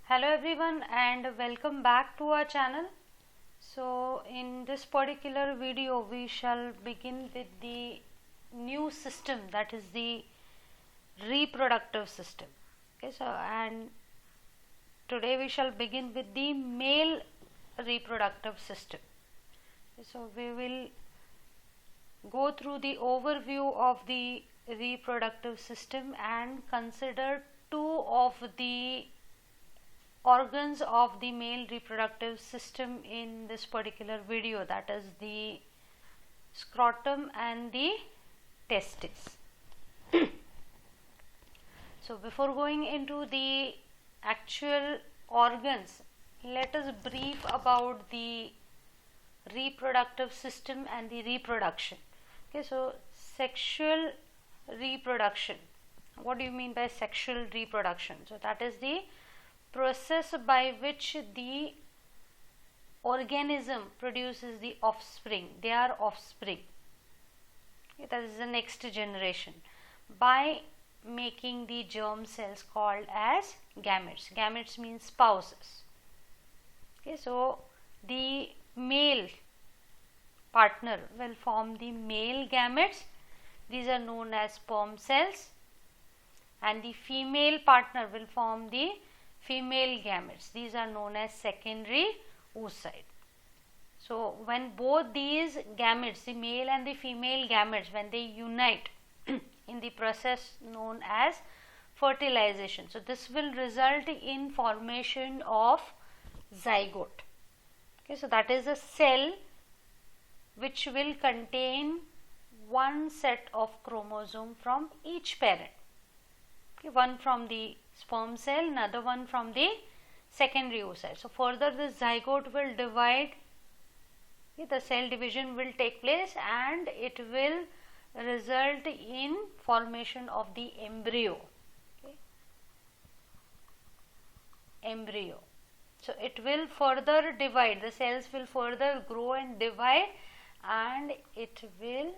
Hello everyone and welcome back to our channel. So in this particular video we shall begin with the new system, that is the reproductive system. Okay, so and today we shall begin with the male reproductive system. So we will go through the overview of the reproductive system and consider two of the organs of the male reproductive system in this particular video, that is the scrotum and the testes. So before going into the actual organs, let us brief about the reproductive system and the reproduction. Okay, so sexual reproduction. What do you mean by sexual reproduction? So that is the process by which the organism produces the offspring, their offspring. Okay, that is the next generation, by making the germ cells called as gametes. Gametes means spouses. Okay, so the male partner will form the male gametes. These are known as sperm cells, and the female partner will form the female gametes. These are known as secondary oocyte. So when both these gametes, the male and the female gametes, when they unite in the process known as fertilization, so this will result in formation of zygote. Okay, so that is a cell which will contain one set of chromosome from each parent. Okay, one from the sperm cell, another one from the secondary oocyte. So further the zygote will divide, okay, the cell division will take place and it will result in formation of the embryo. Okay. Embryo. So it will further divide, the cells will further grow and divide, and it will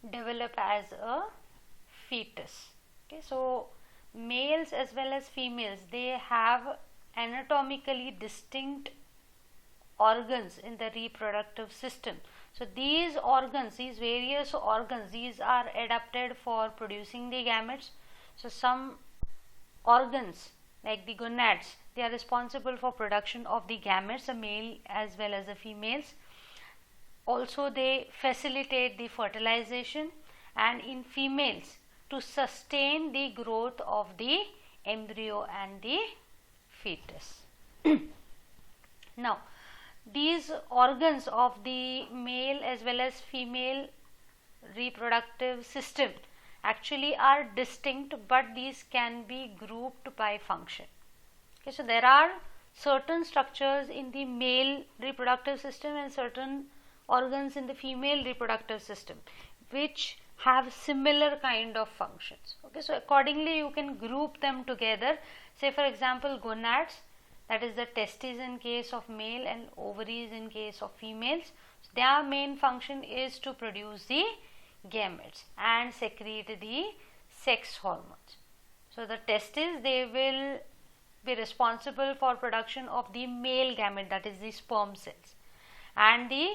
develop as a fetus. Okay, so males as well as females, they have anatomically distinct organs in the reproductive system. So these organs, these various organs, these are adapted for producing the gametes. So some organs like the gonads, they are responsible for production of the gametes, the male as well as the females. Also they facilitate the fertilization, and in females to sustain the growth of the embryo and the fetus. Now these organs of the male as well as female reproductive system actually are distinct, but these can be grouped by function. Okay, so there are certain structures in the male reproductive system and certain organs in the female reproductive system which have similar kind of functions. Okay, so accordingly you can group them together. Say for example gonads, that is the testes in case of male and ovaries in case of females. So their main function is to produce the gametes and secrete the sex hormones. So the testes, they will be responsible for production of the male gamete, that is the sperm cells, and the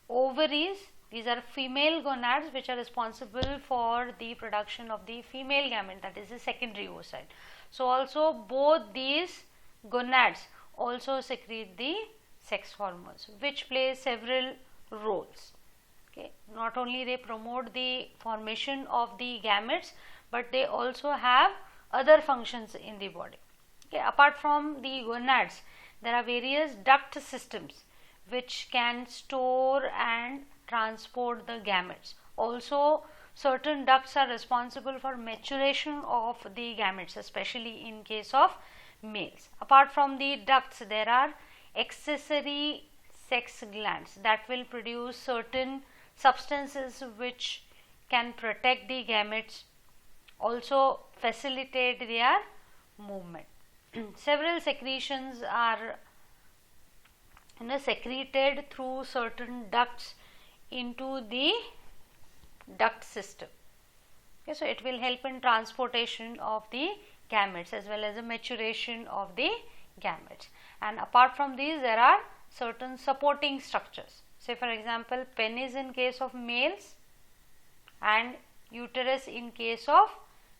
ovaries, these are female gonads which are responsible for the production of the female gamete, that is the secondary oocyte. So also both these gonads also secrete the sex hormones which play several roles. Okay, not only they promote the formation of the gametes, but they also have other functions in the body. Okay, apart from the gonads, there are various duct systems which can store and transport the gametes. Also certain ducts are responsible for maturation of the gametes, especially in case of males. Apart from the ducts, there are accessory sex glands that will produce certain substances which can protect the gametes, also facilitate their movement. Several secretions are secreted through certain ducts into the duct system. Okay, so it will help in transportation of the gametes as well as the maturation of the gametes. And apart from these, there are certain supporting structures. Say for example, penis in case of males and uterus in case of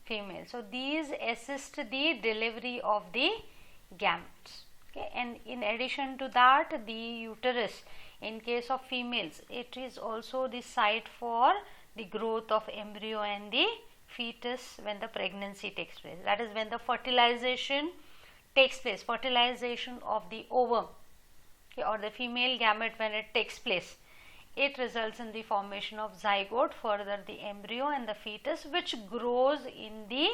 females. So these assist the delivery of the gametes. Okay, and in addition to that, the uterus in case of females, it is also the site for the growth of embryo and the fetus when the pregnancy takes place. That is when the fertilization takes place, fertilization of the ovum, okay, or the female gamete when it takes place. It results in the formation of zygote, further the embryo and the fetus, which grows in the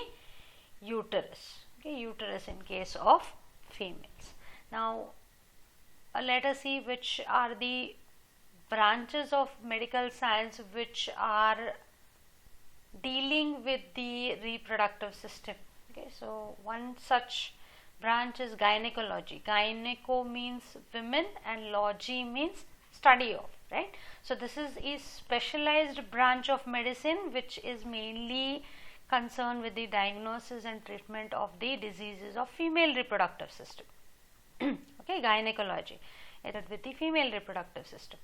uterus. Okay, uterus in case of females. Now let us see which are the branches of medical science which are dealing with the reproductive system. Okay, so one such branch is gynecology. Gyneco means women and logy means study of, right? So this is a specialized branch of medicine which is mainly concerned with the diagnosis and treatment of the diseases of female reproductive system. Okay, gynecology, it with the female reproductive system.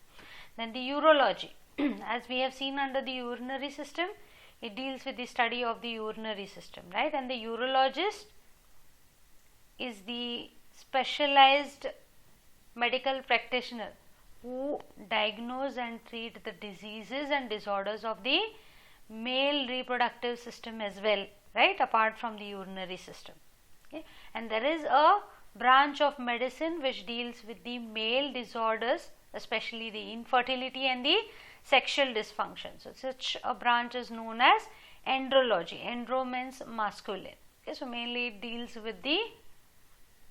Then the urology, as we have seen under the urinary system, it deals with the study of the urinary system, right? And the urologist is the specialized medical practitioner who diagnose and treat the diseases and disorders of the male reproductive system as well, right, apart from the urinary system. Okay, and there is a branch of medicine which deals with the male disorders, especially the infertility and the sexual dysfunction. So such a branch is known as andrology. Andro means masculine. Okay, so mainly it deals with the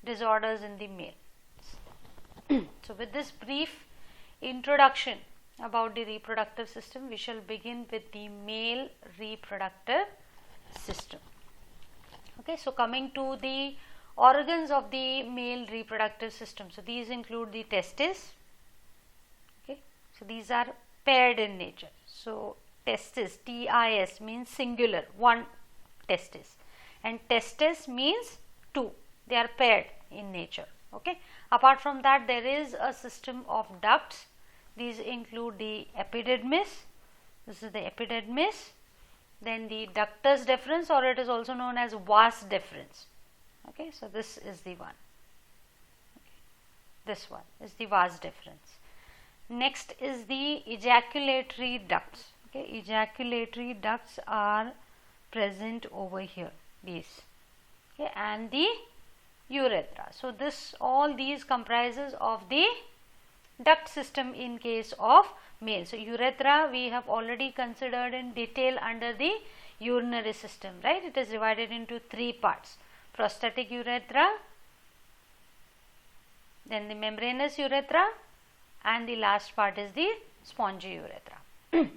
disorders in the male. So with this brief introduction about the reproductive system, we shall begin with the male reproductive system. Okay, so coming to the organs of the male reproductive system. So these include the testes. Okay, so these are paired in nature. So testes, T-I-S means singular, one testis, and testes means two. They are paired in nature. Okay, apart from that, there is a system of ducts. These include the epididymis. This is the epididymis. Then the ductus deferens, or it is also known as vas deferens. Okay, so this is the one. Okay. This one is the vas deferens. Next is the ejaculatory ducts. Okay, ejaculatory ducts are present over here. These. Okay, and the urethra. So this, all these comprises of the duct system in case of male. So urethra we have already considered in detail under the urinary system, right? It is divided into three parts: prostatic urethra, then the membranous urethra, and the last part is the spongy urethra.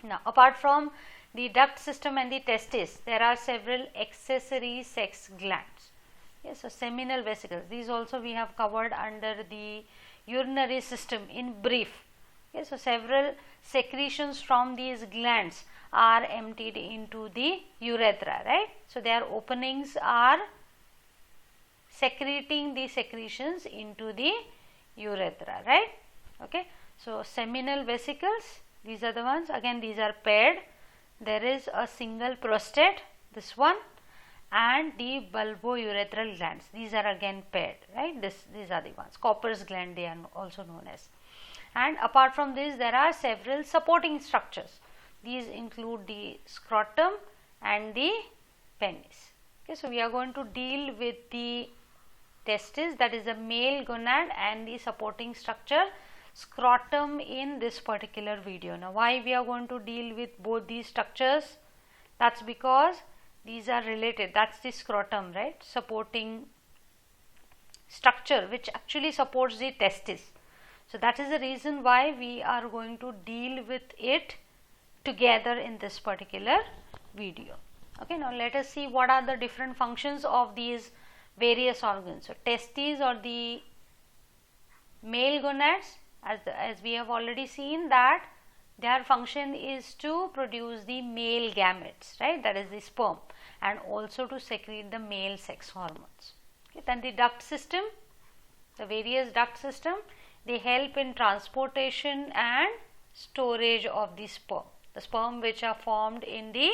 Now apart from the duct system and the testes, there are several accessory sex glands. Yes, so seminal vesicles, these also we have covered under the urinary system in brief. Yes, so several secretions from these glands are emptied into the urethra, right? So their openings are secreting the secretions into the urethra, right? Okay, so seminal vesicles, these are the ones, again these are paired. There is a single prostate, this one, and the bulbourethral glands, these are again paired, right? These are the ones, Copper's gland they are also known as. And apart from this, there are several supporting structures. These include the scrotum and the penis. Okay, so we are going to deal with the testes, that is the male gonad, and the supporting structure scrotum in this particular video. Now why we are going to deal with both these structures? That's because these are related. That's the scrotum, right? Supporting structure which actually supports the testis. So that is the reason why we are going to deal with it together in this particular video. Okay, now let us see what are the different functions of these various organs. So testes or the male gonads, as we have already seen that their function is to produce the male gametes, right, that is the sperm, and also to secrete the male sex hormones. Okay. Then the duct system, the various duct system, they help in transportation and storage of the sperm which are formed in the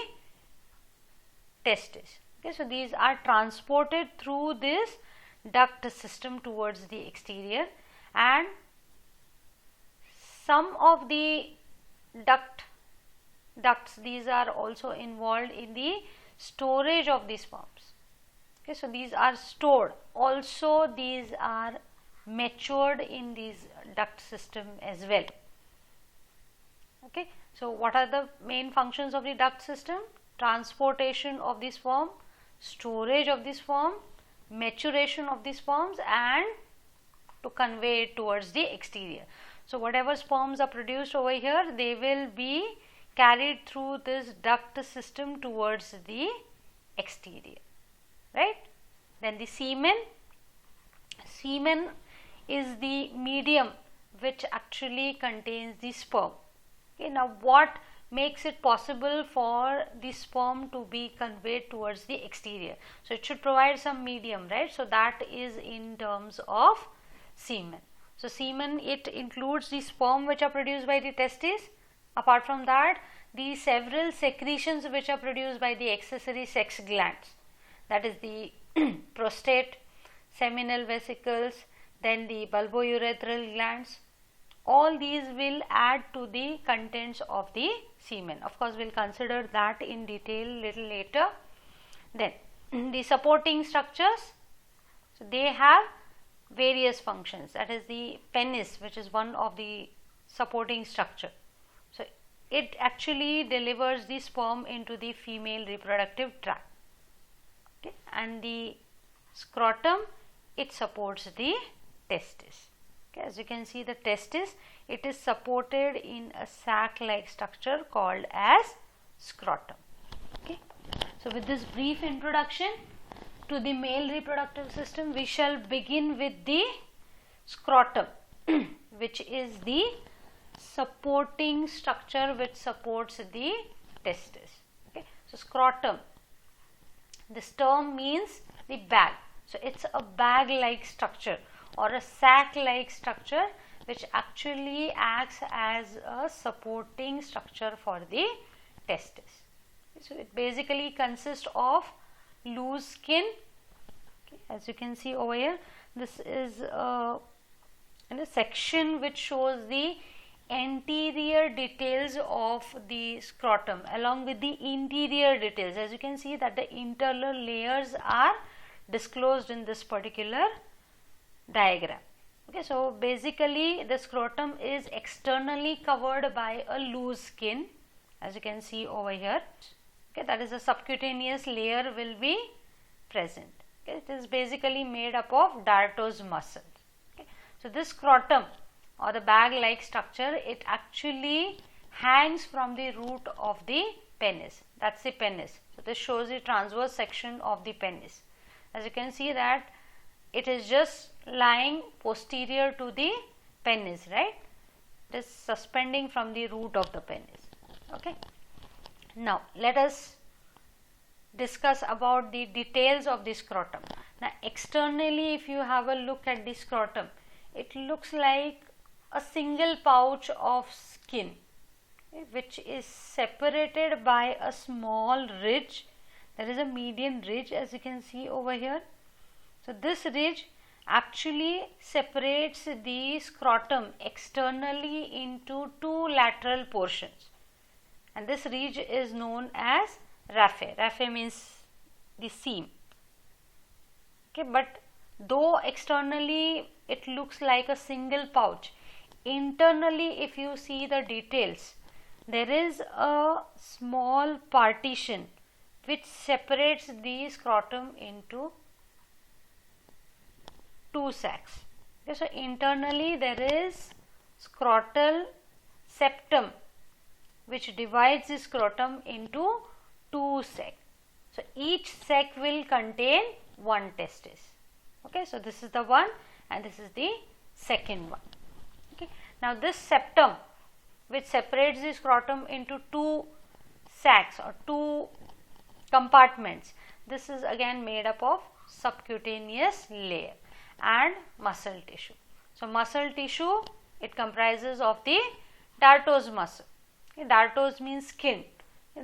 testes. Okay, so these are transported through this duct system towards the exterior, and some of the ducts, these are also involved in the storage of the sperms. Okay, so these are stored. Also, these are matured in these duct system as well. Okay, so what are the main functions of the duct system? Transportation of the sperm, storage of the sperm, maturation of the sperms, and to convey it towards the exterior. So whatever sperms are produced over here, they will be carried through this duct system towards the exterior, right? Then the semen is the medium which actually contains the sperm. Okay, now what makes it possible for the sperm to be conveyed towards the exterior? So it should provide some medium, right? So that is in terms of semen. So semen, it includes the sperm which are produced by the testes. Apart from that, the several secretions which are produced by the accessory sex glands, that is the prostate, seminal vesicles, then the bulbourethral glands. All these will add to the contents of the semen. Of course, we will consider that in detail little later. Then the supporting structures, so they have various functions, that is the penis, which is one of the supporting structure. So it actually delivers the sperm into the female reproductive tract. Okay. And the scrotum, it supports the testis. Okay. As you can see, the testis, it is supported in a sac like structure called as scrotum. Okay. So with this brief introduction to the male reproductive system, we shall begin with the scrotum which is the supporting structure which supports the testis. Okay. So scrotum, this term means the bag. So it's a bag like structure or a sac like structure which actually acts as a supporting structure for the testis. So it basically consists of loose skin. Okay, as you can see over here, this is a section which shows the anterior details of the scrotum along with the interior details. As you can see that the internal layers are disclosed in this particular diagram. Okay, so basically the scrotum is externally covered by a loose skin, as you can see over here. Okay, that is a subcutaneous layer will be present. Okay, it is basically made up of diaphragm muscles. Okay, so this scrotum or the bag like structure, it actually hangs from the root of the penis. That's the penis. So this shows the transverse section of the penis. As you can see that it is just lying posterior to the penis, right? It is suspending from the root of the penis. Okay. Now let us discuss about the details of the scrotum. Now externally, if you have a look at the scrotum, it looks like a single pouch of skin, okay, which is separated by a small ridge. There is a median ridge, as you can see over here. So this ridge actually separates the scrotum externally into two lateral portions, and this ridge is known as raphe. Raphe means the seam. Okay, but though externally it looks like a single pouch, internally if you see the details, there is a small partition which separates the scrotum into two sacs. Okay, so internally there is scrotal septum which divides the scrotum into two sacs. So each sac will contain one testis. Okay, so this is the one and this is the second one. Okay, now this septum, which separates the scrotum into two sacs or two compartments. This is again made up of subcutaneous layer and muscle tissue. So muscle tissue, it comprises of the dartos muscle. Okay, dartos means skin.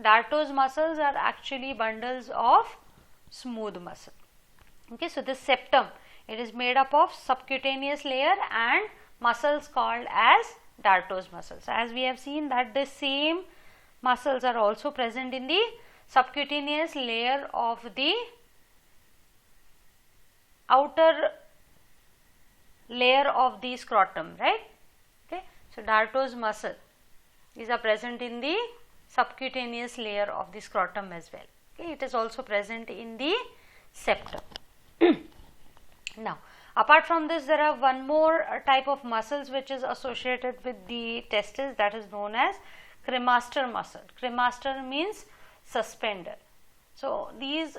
Dartos muscles are actually bundles of smooth muscle. Okay, so this septum, it is made up of subcutaneous layer and muscles called as dartos muscles. As we have seen that the same muscles are also present in the subcutaneous layer of the outer layer of the scrotum, right? Okay, so dartos muscle, these are present in the subcutaneous layer of the scrotum as well. Okay, it is also present in the septum. Now, apart from this, there are one more type of muscles which is associated with the testes, that is known as cremaster muscle. Cremaster means suspender. So these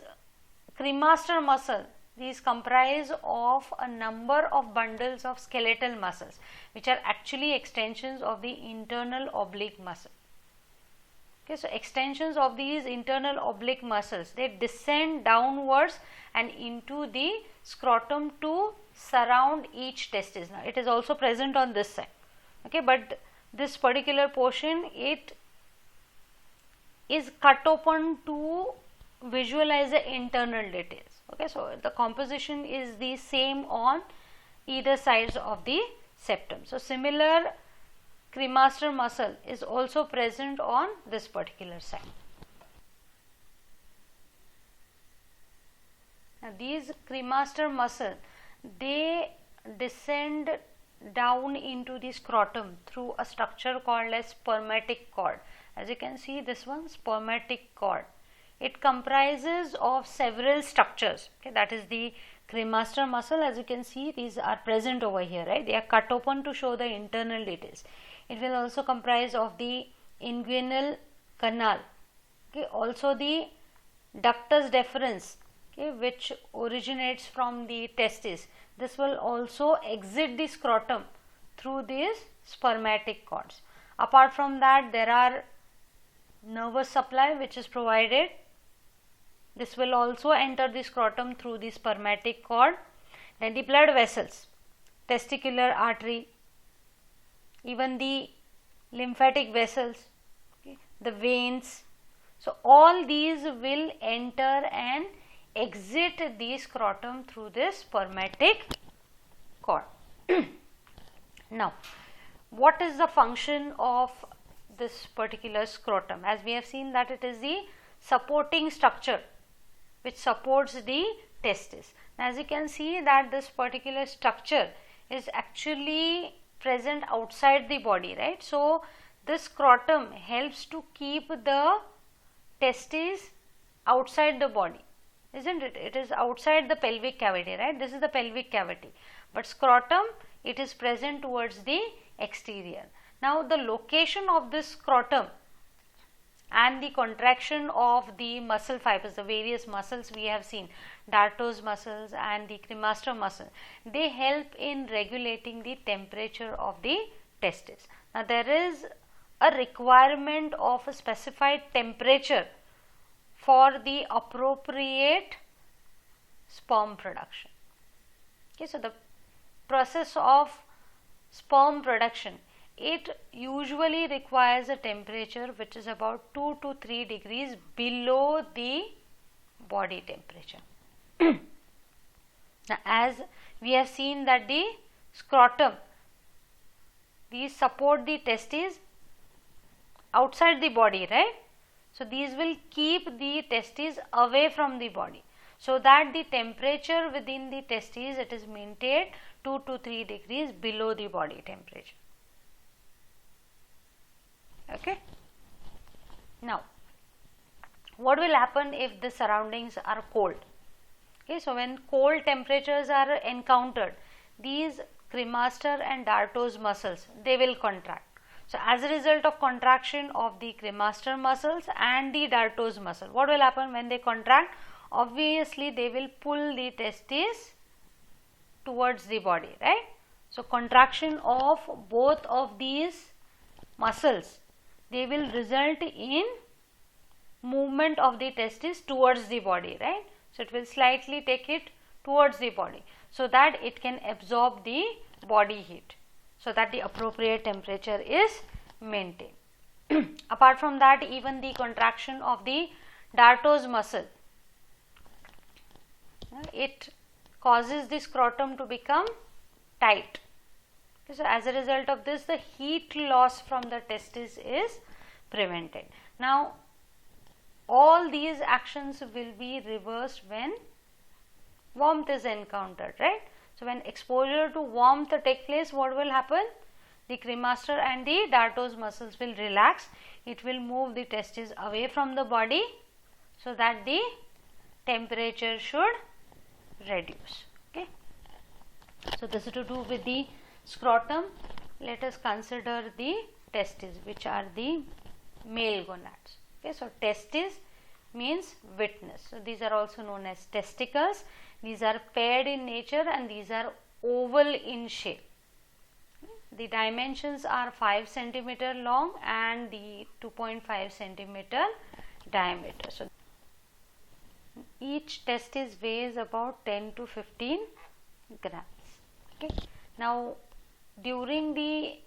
cremaster muscle, these comprise of a number of bundles of skeletal muscles which are actually extensions of the internal oblique muscle. Okay, so extensions of these internal oblique muscles, they descend downwards and into the scrotum to surround each testis. Now it is also present on this side, okay, but this particular portion, it is cut open to visualize the internal details. Okay, so the composition is the same on either sides of the septum. So similar cremaster muscle is also present on this particular side. Now these cremaster muscle, they descend down into the scrotum through a structure called as spermatic cord. As you can see, this one, spermatic cord, it comprises of several structures. Okay, that is the cremaster muscle. As you can see, these are present over here, right? They are cut open to show the internal details. It will also comprise of the inguinal canal, okay, also the ductus deferens, okay, which originates from the testis. This will also exit the scrotum through these spermatic cords. Apart from that, there are nervous supply which is provided. This will also enter the scrotum through the spermatic cord. Then the blood vessels, testicular artery, even the lymphatic vessels, okay, the veins. So all these will enter and exit the scrotum through this spermatic cord. Now, what is the function of this particular scrotum? As we have seen that it is the supporting structure which supports the testis. Now, as you can see that this particular structure is actually present outside the body, right? So this scrotum helps to keep the testes outside the body, isn't it? It is outside the pelvic cavity, right? This is the pelvic cavity, but scrotum, it is present towards the exterior. Now the location of this scrotum and the contraction of the muscle fibers, the various muscles we have seen, dartos muscles and the cremaster muscle, they help in regulating the temperature of the testis. Now there is a requirement of a specified temperature for the appropriate sperm production. Okay, so the process of sperm production, it usually requires a temperature which is about 2 to 3 degrees below the body temperature. Now, as we have seen that the scrotum, these support the testes outside the body, right? So these will keep the testes away from the body, so that the temperature within the testes, it is maintained 2 to 3 degrees below the body temperature. Okay. Now, what will happen if the surroundings are cold? Okay, so when cold temperatures are encountered, these cremaster and dartos muscles, they will contract. So as a result of contraction of the cremaster muscles and the dartos muscle, what will happen when they contract? Obviously they will pull the testes towards the body, right? So contraction of both of these muscles, they will result in movement of the testis towards the body, right? So it will slightly take it towards the body so that it can absorb the body heat, so that the appropriate temperature is maintained. Apart from that, even the contraction of the dartos muscle, it causes the scrotum to become tight. Okay, so as a result of this, the heat loss from the testis is prevented. Now, all these actions will be reversed when warmth is encountered, right? So when exposure to warmth take place, what will happen? The cremaster and the dartos muscles will relax. It will move the testis away from the body so that the temperature should reduce. Okay. So this is to do with the scrotum. Let us consider the testes, which are the male gonads. Okay. So testes means witness. So these are also known as testicles. These are paired in nature and these are oval in shape. The dimensions are 5 centimeter long and the 2.5 centimeter diameter. So each testis weighs about 10 to 15 grams. Okay. Now, during the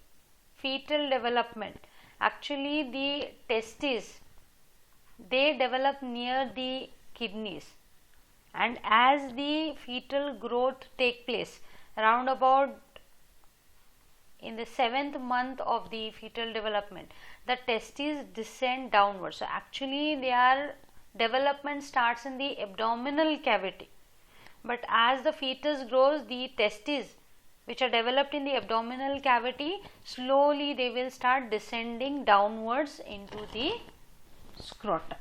fetal development, actually the testes, they develop near the kidneys, and as the fetal growth take place, around about in the 7th month of the fetal development, the testes descend downwards. So actually their development starts in the abdominal cavity, but as the fetus grows, the testes which are developed in the abdominal cavity, slowly they will start descending downwards into the scrotum.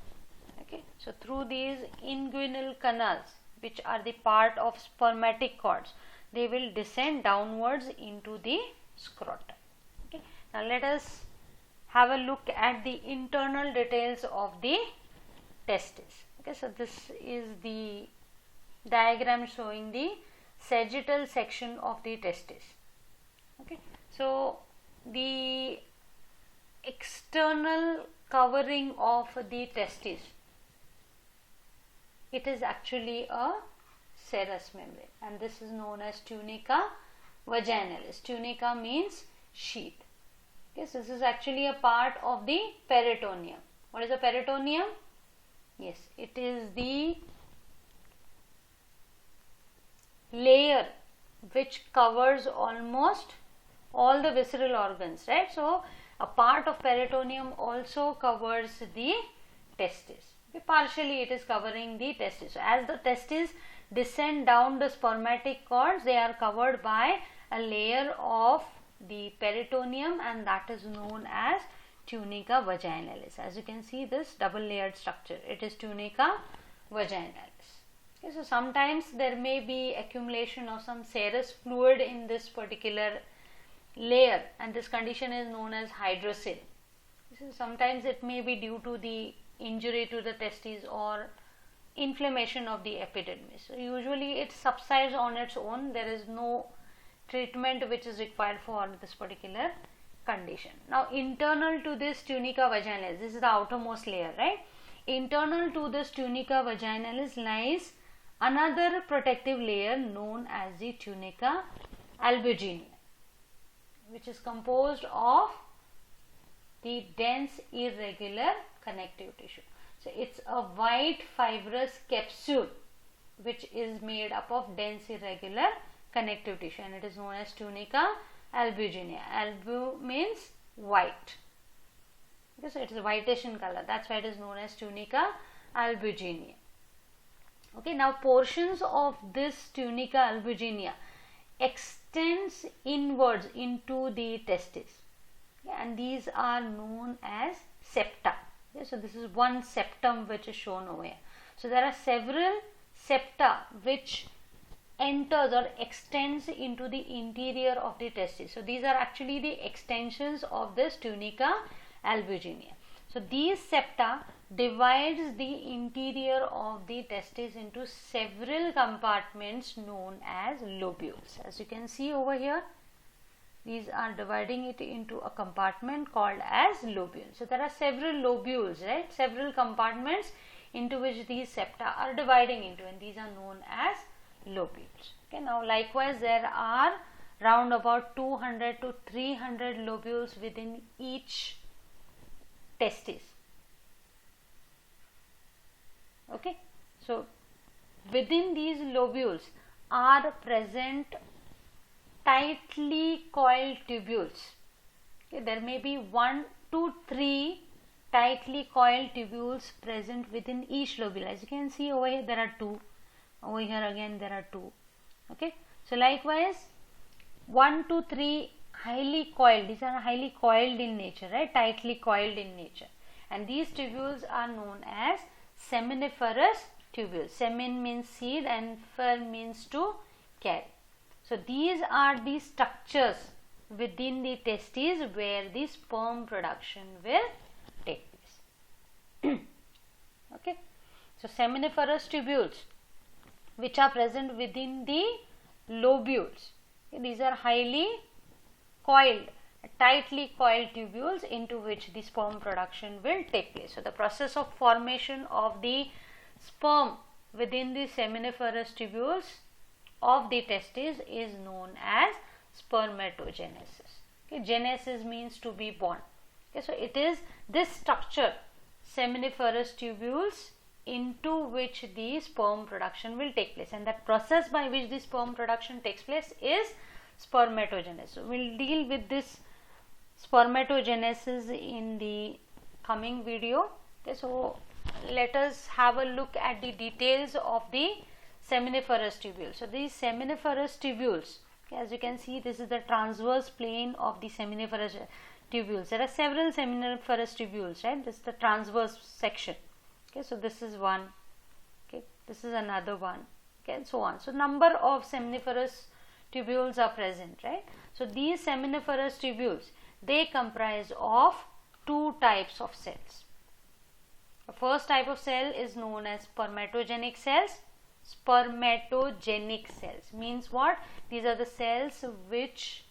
Okay. So through these inguinal canals, which are the part of spermatic cords, they will descend downwards into the scrotum. Okay. Now let us have a look at the internal details of the testis. Okay. So this is the diagram showing the sagittal section of the testis. Okay. So the external covering of the testis, it is actually a serous membrane, and this is known as tunica vaginalis. Tunica means sheath. Okay, so this is actually a part of the peritoneum. What is the peritoneum? Yes, it is the layer which covers almost all the visceral organs, right? So a part of peritoneum also covers the testis. Okay, partially it is covering the testis. So as the testis descend down the spermatic cords, they are covered by a layer of the peritoneum, and that is known as tunica vaginalis. As you can see, this double layered structure, it is tunica vaginalis. Okay, so sometimes there may be accumulation of some serous fluid in this particular layer, and this condition is known as hydrocele. So sometimes it may be due to the injury to the testes or inflammation of the epidermis. So usually it subsides on its own. There is no treatment which is required for this particular condition. Now internal to this tunica vaginalis, this is the outermost layer, right? Internal to this tunica vaginalis lies another protective layer known as the tunica albuginea, which is composed of the dense irregular connective tissue. So it's a white fibrous capsule which is made up of dense irregular connective tissue, and it is known as tunica albuginea. Albu means white. Okay, so it is whitish in color. That's why it is known as tunica albuginea. Okay, now portions of this tunica albuginea extends inwards into the testis. Okay, and these are known as septa. Okay, so this is one septum which is shown over here. So there are several septa which enters or extends into the interior of the testis. So these are actually the extensions of this tunica albuginea. So these septa divides the interior of the testis into several compartments known as lobules. As you can see over here, these are dividing it into a compartment called as lobule. So there are several lobules, right? Several compartments into which these septa are dividing into, and these are known as lobules. Okay, now likewise there are round about 200 to 300 lobules within each testis. Okay, so within these lobules are present tightly coiled tubules. Okay, there may be 1 to 3 tightly coiled tubules present within each lobule. As you can see over here there are 2, over here again there are 2. Okay, so likewise 1 to 3 highly coiled, these are highly coiled in nature, right? Tightly coiled in nature, and these tubules are known as seminiferous tubules. Semin means seed and fer means to carry. So these are the structures within the testes where the sperm production will take place. Okay, so seminiferous tubules which are present within the lobules. Okay, these are highly coiled, tightly coiled tubules into which the sperm production will take place. So the process of formation of the sperm within the seminiferous tubules of the testes is known as spermatogenesis. Okay, genesis means to be born. Okay, so it is this structure, seminiferous tubules, into which the sperm production will take place, and that process by which the sperm production takes place is spermatogenesis. So we will deal with this spermatogenesis in the coming video. Okay, so let us have a look at the details of the seminiferous tubules. So these seminiferous tubules, okay, as you can see, this is the transverse plane of the seminiferous tubules. There are several seminiferous tubules, right? This is the transverse section. Okay, so this is one, okay, this is another one, okay, and so on. So number of seminiferous tubules are present, right? So these seminiferous tubules, they comprise of 2 types of cells. The first type of cell is known as spermatogenic cells. Spermatogenic cells means what? These are the cells which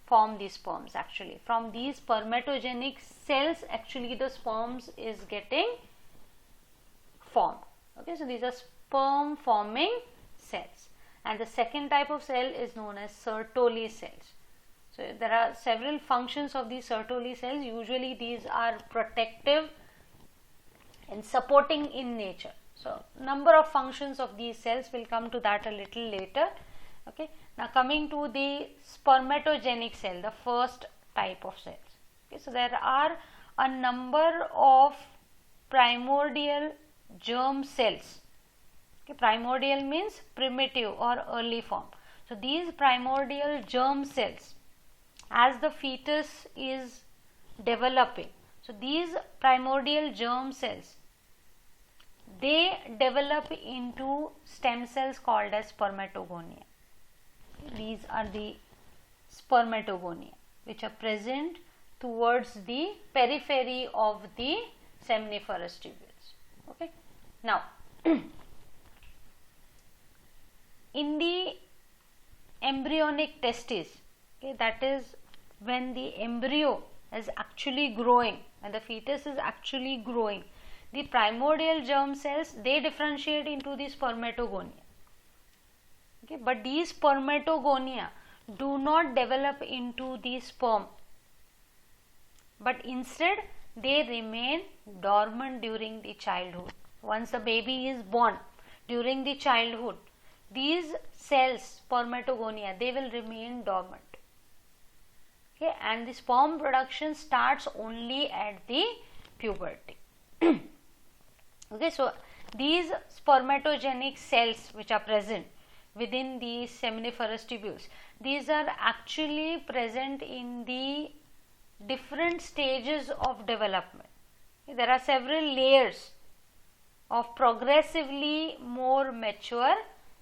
form the sperms. Actually, from these spermatogenic cells, actually the sperms is getting formed. Okay, so these are sperm forming cells. And the second type of cell is known as Sertoli cells. So there are several functions of these Sertoli cells. Usually these are protective and supporting in nature. So number of functions of these cells, will come to that a little later. Okay, now coming to the spermatogenic cell, the first type of cells. Okay, so there are a number of primordial germ cells. Okay, primordial means primitive or early form. So these primordial germ cells, as the fetus is developing, so these primordial germ cells, they develop into stem cells called as spermatogonia. These are the spermatogonia which are present towards the periphery of the seminiferous tubules. Okay, now in the embryonic testes, okay, that is when the embryo is actually growing and the fetus is actually growing, the primordial germ cells, they differentiate into the spermatogonia. Okay, but these spermatogonia do not develop into the sperm, but instead they remain dormant during the childhood. Once the baby is born, during the childhood, these cells, spermatogonia, they will remain dormant. Okay, and the sperm production starts only at the puberty. Okay, so these spermatogenic cells which are present within the seminiferous tubules, these are actually present in the different stages of development. Okay, there are several layers of progressively more mature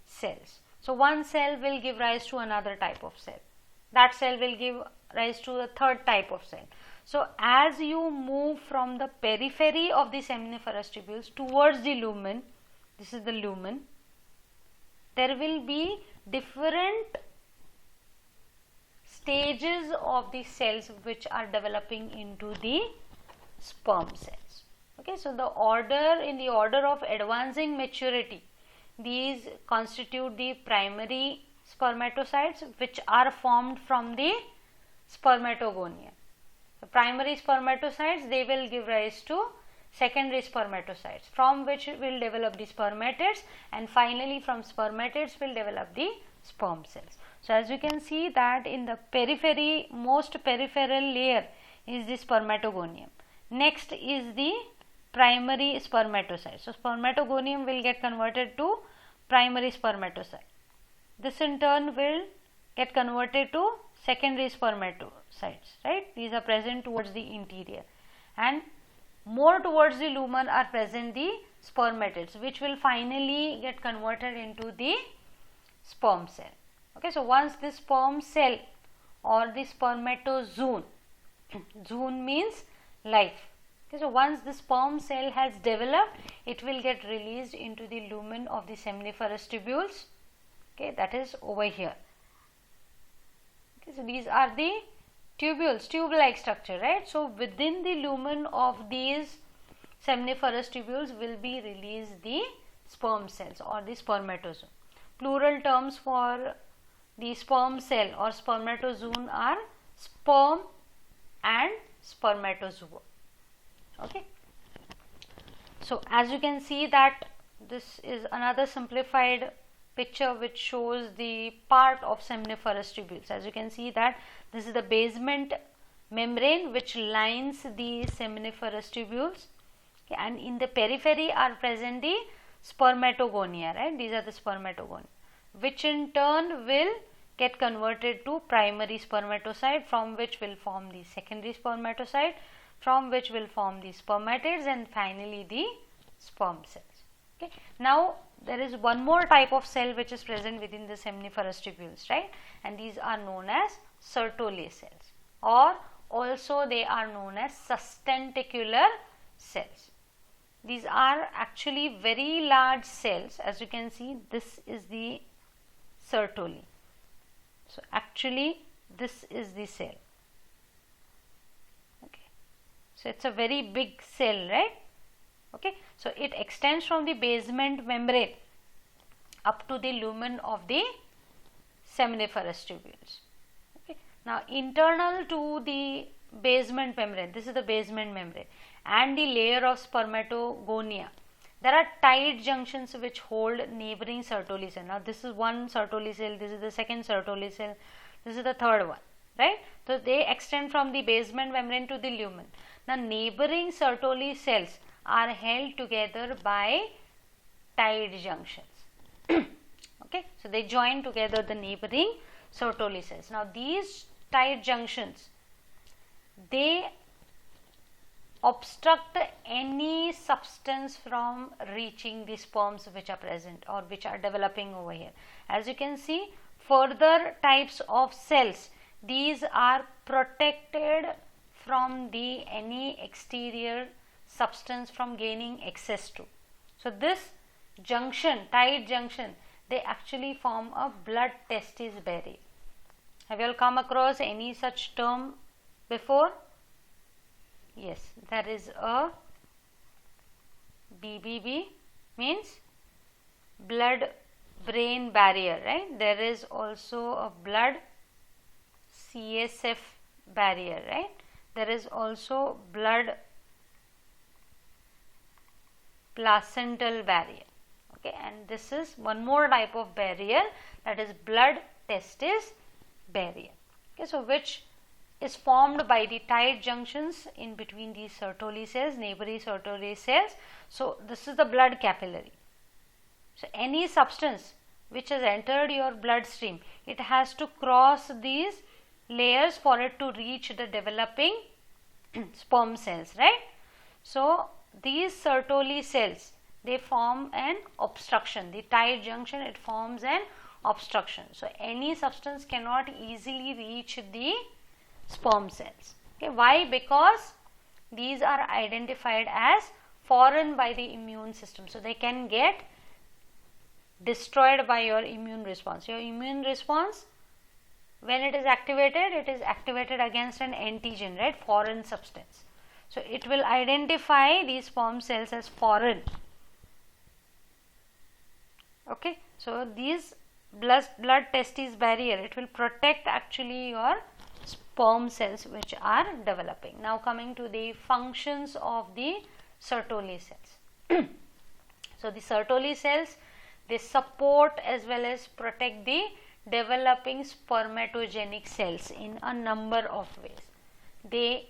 cells. So one cell will give rise to another type of cell. That cell will give rise to a third type of cell. So as you move from the periphery of the seminiferous tubules towards the lumen, this is the lumen, there will be different stages of the cells which are developing into the sperm cells. Okay, so in the order of advancing maturity, these constitute the primary spermatocytes which are formed from the spermatogonia. The primary spermatocytes, they will give rise to secondary spermatocytes, from which will develop the spermatids, and finally from spermatids will develop the sperm cells. So as you can see that in the periphery, most peripheral layer is the spermatogonium. Next is the primary spermatocyte. So spermatogonium will get converted to primary spermatocyte. This in turn will get converted to secondary spermatocytes, right? These are present towards the interior, and more towards the lumen are present the spermatids, which will finally get converted into the sperm cell. Okay, so once this sperm cell or the spermatozoon, zoon means life. Okay, so once the sperm cell has developed, it will get released into the lumen of the seminiferous tubules. Okay, that is over here. Okay, so these are the tubules, tube-like structure, right? So within the lumen of these seminiferous tubules will be released the sperm cells or the spermatozoon. Plural terms for the sperm cell or spermatozoon are sperm and spermatozoa. Okay, so as you can see that this is another simplified picture which shows the part of seminiferous tubules. As you can see that this is the basement membrane which lines the seminiferous tubules, okay, and in the periphery are present the spermatogonia, right? These are the spermatogonia, which in turn will get converted to primary spermatocyte, from which will form the secondary spermatocyte, from which will form the spermatids, and finally the sperm cells. Okay. Now there is one more type of cell which is present within the seminiferous tubules, right? And these are known as Sertoli cells, or also they are known as sustentacular cells. These are actually very large cells. As you can see, this is the Sertoli. So actually this is the cell. Okay, so it's a very big cell, right? Okay, so it extends from the basement membrane up to the lumen of the seminiferous tubules. Okay, now internal to the basement membrane, this is the basement membrane, and the layer of spermatogonia, there are tight junctions which hold neighboring Sertoli cell. Now this is one Sertoli cell, this is the second Sertoli cell, this is the third one, right? So they extend from the basement membrane to the lumen. Now neighboring Sertoli cells are held together by tight junctions. Okay, so they join together the neighboring Sertoli cells. Now these tight junctions, they obstruct any substance from reaching the sperms which are present or which are developing over here. As you can see, further types of cells, these are protected from the any exterior substance from gaining access to. So this junction, tight junction, they actually form a blood testis barrier. Have you all come across any such term before? Yes, there is a BBB, means blood brain barrier, right? There is also a blood CSF barrier, right? There is also blood placental barrier. Okay, and this is one more type of barrier, that is blood testis barrier. Okay, so which is formed by the tight junctions in between these Sertoli cells, neighboring Sertoli cells. So this is the blood capillary. So any substance which has entered your bloodstream, it has to cross these layers for it to reach the developing sperm cells, right? So these Sertoli cells, they form an obstruction. The tight junction, it forms an obstruction. So any substance cannot easily reach the sperm cells. Okay, why? Because these are identified as foreign by the immune system. So they can get destroyed by your immune response. Your immune response when it is activated against an antigen, right, foreign substance. So it will identify these sperm cells as foreign. Okay, so these blood testis barrier, it will protect actually your sperm cells which are developing. Now coming to the functions of the Sertoli cells. So the Sertoli cells, they support as well as protect the developing spermatogenic cells in a number of ways. They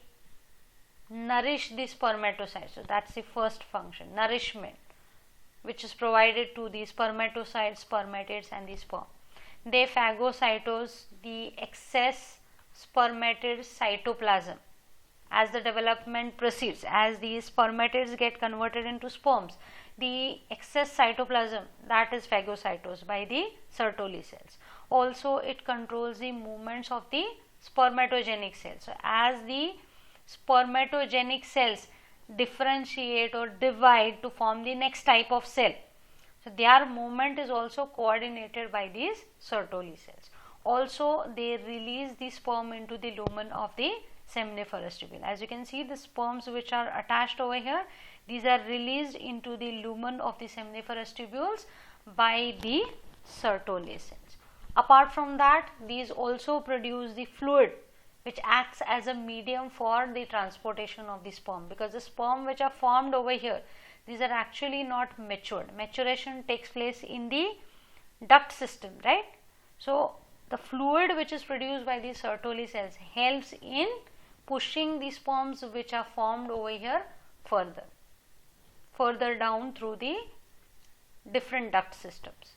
nourish the spermatocytes. So that's the first function, nourishment, which is provided to the spermatocytes, spermatids and the sperm. They phagocytose the excess spermatid cytoplasm as the development proceeds. As the spermatids get converted into sperms, the excess cytoplasm, that is phagocytosed by the Sertoli cells. Also it controls the movements of the spermatogenic cells. So as the spermatogenic cells differentiate or divide to form the next type of cell, so their movement is also coordinated by these Sertoli cells. Also they release the sperm into the lumen of the seminiferous tubule. As you can see, the sperms which are attached over here, these are released into the lumen of the seminiferous tubules by the Sertoli cells. Apart from that, these also produce the fluid which acts as a medium for the transportation of the sperm, because the sperm which are formed over here, these are actually not matured. Maturation takes place in the duct system, right? So the fluid which is produced by the Sertoli cells helps in pushing the sperms which are formed over here further down through the different duct systems.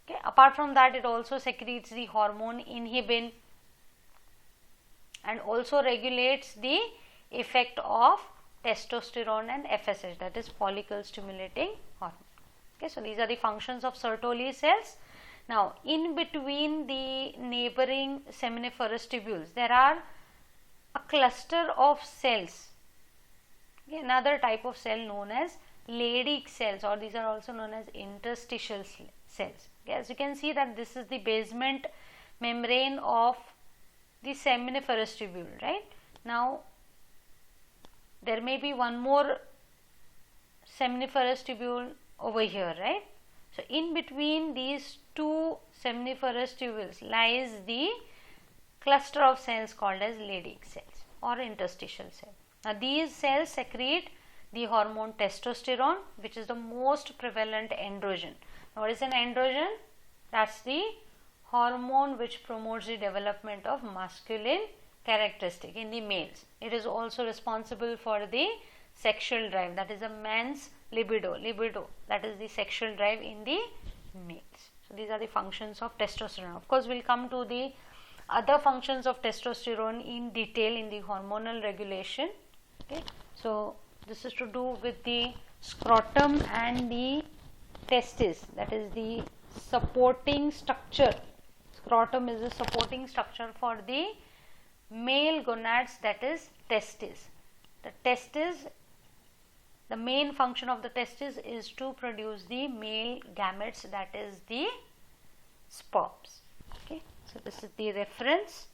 Okay. Apart from that, it also secretes the hormone inhibin and also regulates the effect of testosterone and FSH, that is follicle stimulating hormone. Okay, so these are the functions of Sertoli cells. Now in between the neighboring seminiferous tubules, there are a cluster of cells, okay, another type of cell known as Leydig cells, or these are also known as interstitial cells. Okay, as you can see that this is the basement membrane of the seminiferous tubule, right? Now there may be one more seminiferous tubule over here, right? So in between these two seminiferous tubules lies the cluster of cells called as Leydig cells or interstitial cells. Now these cells secrete the hormone testosterone, which is the most prevalent androgen. Now what is an androgen? That's the hormone which promotes the development of masculine characteristic in the males. It is also responsible for the sexual drive, that is a man's libido, that is the sexual drive in the males. So these are the functions of testosterone. Of course, we will come to the other functions of testosterone in detail in the hormonal regulation. Okay. So this is to do with the scrotum and the testes, that is the supporting structure. Scrotum is a supporting structure for the male gonads, that is testes. The testes, the main function of the testes is to produce the male gametes, that is the sperms. Okay. So this is the reference.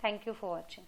Thank you for watching.